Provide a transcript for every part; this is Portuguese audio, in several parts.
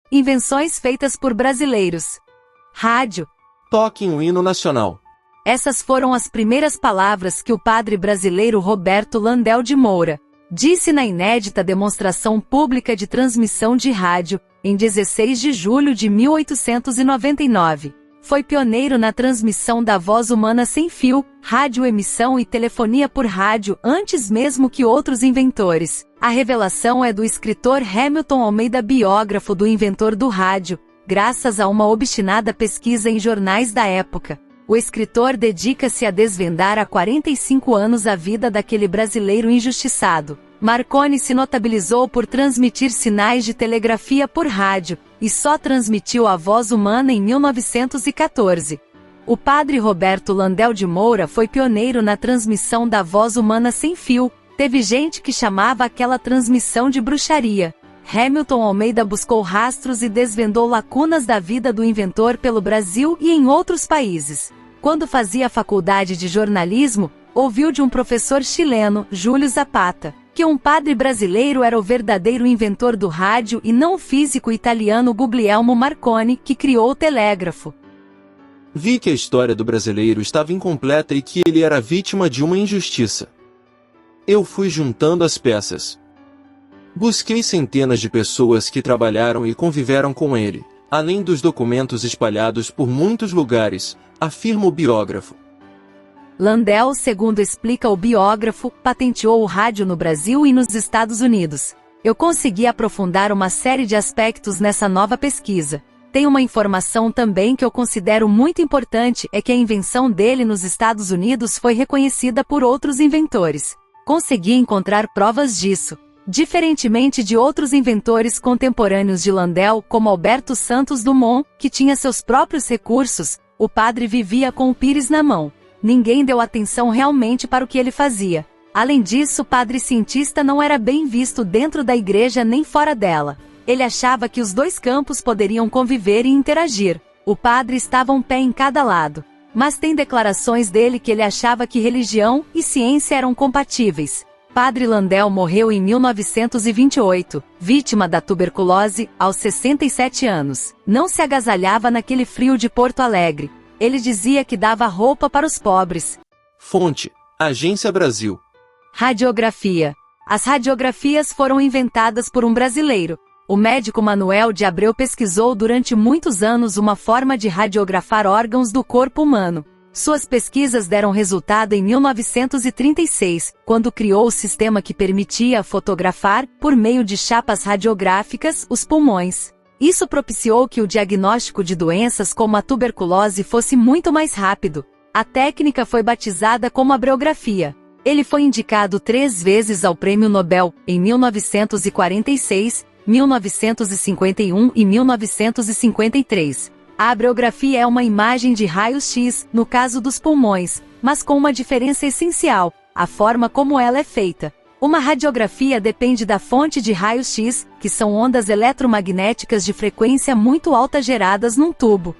Invenções feitas por brasileiros. Rádio. Toquem o hino nacional. Essas foram as primeiras palavras que o padre brasileiro Roberto Landel de Moura disse na inédita demonstração pública de transmissão de rádio, em 16 de julho de 1899. Foi pioneiro na transmissão da voz humana sem fio, radioemissão e telefonia por rádio antes mesmo que outros inventores. A revelação é do escritor Hamilton Almeida, biógrafo do inventor do rádio, graças a uma obstinada pesquisa em jornais da época. O escritor dedica-se a desvendar há 45 anos a vida daquele brasileiro injustiçado. Marconi se notabilizou por transmitir sinais de telegrafia por rádio, e só transmitiu a voz humana em 1914. O padre Roberto Landel de Moura foi pioneiro na transmissão da voz humana sem fio. Teve gente que chamava aquela transmissão de bruxaria. Hamilton Almeida buscou rastros e desvendou lacunas da vida do inventor pelo Brasil e em outros países. Quando fazia faculdade de jornalismo, ouviu de um professor chileno, Júlio Zapata, que um padre brasileiro era o verdadeiro inventor do rádio e não o físico italiano Guglielmo Marconi, que criou o telégrafo. Vi que a história do brasileiro estava incompleta e que ele era vítima de uma injustiça. Eu fui juntando as peças. Busquei centenas de pessoas que trabalharam e conviveram com ele, além dos documentos espalhados por muitos lugares, afirma o biógrafo. Landel, segundo explica o biógrafo, patenteou o rádio no Brasil e nos Estados Unidos. Eu consegui aprofundar uma série de aspectos nessa nova pesquisa. Tem uma informação também que eu considero muito importante, é que a invenção dele nos Estados Unidos foi reconhecida por outros inventores. Consegui encontrar provas disso. Diferentemente de outros inventores contemporâneos de Landel, como Alberto Santos Dumont, que tinha seus próprios recursos, o padre vivia com o pires na mão. Ninguém deu atenção realmente para o que ele fazia. Além disso, o padre cientista não era bem visto dentro da igreja nem fora dela. Ele achava que os dois campos poderiam conviver e interagir. O padre estava um pé em cada lado. Mas tem declarações dele que ele achava que religião e ciência eram compatíveis. Padre Landel morreu em 1928, vítima da tuberculose, aos 67 anos. Não se agasalhava naquele frio de Porto Alegre. Ele dizia que dava roupa para os pobres. Fonte: Agência Brasil. Radiografia. As radiografias foram inventadas por um brasileiro. O médico Manuel de Abreu pesquisou durante muitos anos uma forma de radiografar órgãos do corpo humano. Suas pesquisas deram resultado em 1936, quando criou o sistema que permitia fotografar, por meio de chapas radiográficas, os pulmões. Isso propiciou que o diagnóstico de doenças como a tuberculose fosse muito mais rápido. A técnica foi batizada como abreografia. Ele foi indicado 3 vezes ao Prêmio Nobel, em 1946, 1951 e 1953. A abreografia é uma imagem de raios-x, no caso dos pulmões, mas com uma diferença essencial: a forma como ela é feita. Uma radiografia depende da fonte de raios-x, que são ondas eletromagnéticas de frequência muito alta geradas num tubo.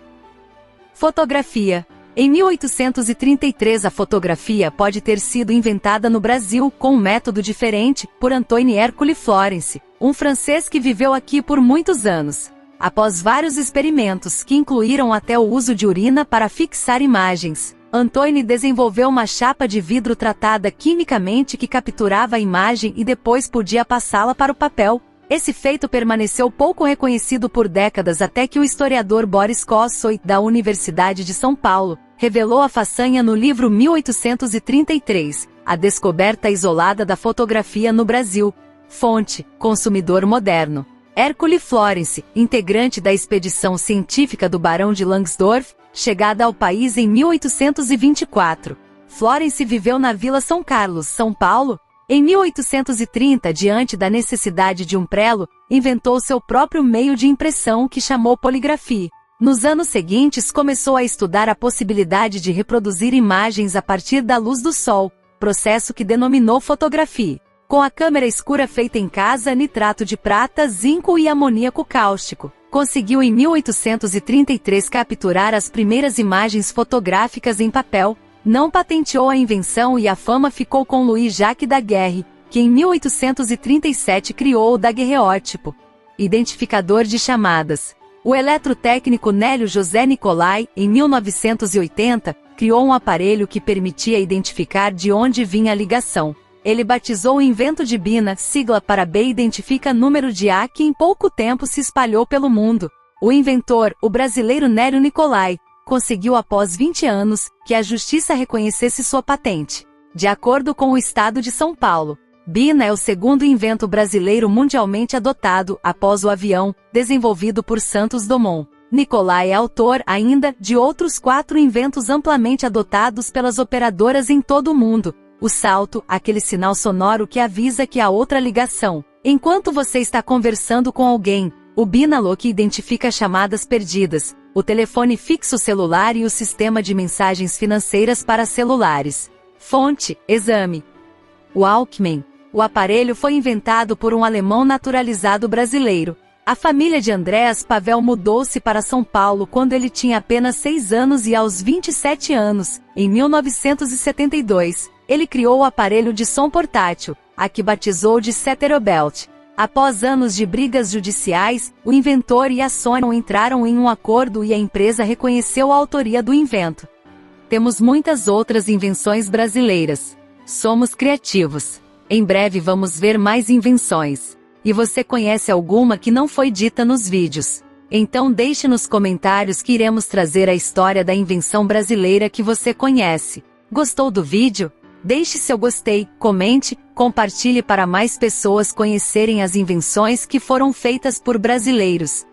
Fotografia. Em 1833 a fotografia pode ter sido inventada no Brasil, com um método diferente, por Antoine Hercule Florence, um francês que viveu aqui por muitos anos. Após vários experimentos, que incluíram até o uso de urina para fixar imagens, Antoine desenvolveu uma chapa de vidro tratada quimicamente que capturava a imagem e depois podia passá-la para o papel. Esse feito permaneceu pouco reconhecido por décadas até que o historiador Boris Kossoy, da Universidade de São Paulo, revelou a façanha no livro 1833, A Descoberta Isolada da Fotografia no Brasil. Fonte: Consumidor Moderno. Hercule Florence, integrante da expedição científica do Barão de Langsdorff, chegada ao país em 1824. Florence viveu na Vila São Carlos, São Paulo. Em 1830, diante da necessidade de um prelo, inventou seu próprio meio de impressão que chamou poligrafia. Nos anos seguintes começou a estudar a possibilidade de reproduzir imagens a partir da luz do sol, processo que denominou fotografia. Com a câmera escura feita em casa, nitrato de prata, zinco e amoníaco cáustico, conseguiu em 1833 capturar as primeiras imagens fotográficas em papel. Não patenteou a invenção e a fama ficou com Louis Jacques Daguerre, que em 1837 criou o daguerreótipo. Identificador de chamadas. O eletrotécnico Nélio José Nicolai, em 1980, criou um aparelho que permitia identificar de onde vinha a ligação. Ele batizou o invento de BINA, sigla para B identifica número de A, que em pouco tempo se espalhou pelo mundo. O inventor, o brasileiro Nélio Nicolai, conseguiu após 20 anos, que a justiça reconhecesse sua patente. De acordo com o estado de São Paulo, BINA é o segundo invento brasileiro mundialmente adotado, após o avião, desenvolvido por Santos Dumont. Nicolai é autor, ainda, de outros 4 inventos amplamente adotados pelas operadoras em todo o mundo. O salto, aquele sinal sonoro que avisa que há outra ligação. Enquanto você está conversando com alguém, o BINALO que identifica chamadas perdidas, o telefone fixo celular e o sistema de mensagens financeiras para celulares. Fonte, exame. Walkman. O aparelho foi inventado por um alemão naturalizado brasileiro. A família de Andreas Pavel mudou-se para São Paulo quando ele tinha apenas 6 anos e aos 27 anos, em 1972, ele criou o aparelho de som portátil, a que batizou de Ceterobelt. Após anos de brigas judiciais, o inventor e a Sony entraram em um acordo e a empresa reconheceu a autoria do invento. Temos muitas outras invenções brasileiras. Somos criativos. Em breve vamos ver mais invenções. E você conhece alguma que não foi dita nos vídeos? Então deixe nos comentários que iremos trazer a história da invenção brasileira que você conhece. Gostou do vídeo? Deixe seu gostei, comente, compartilhe para mais pessoas conhecerem as invenções que foram feitas por brasileiros.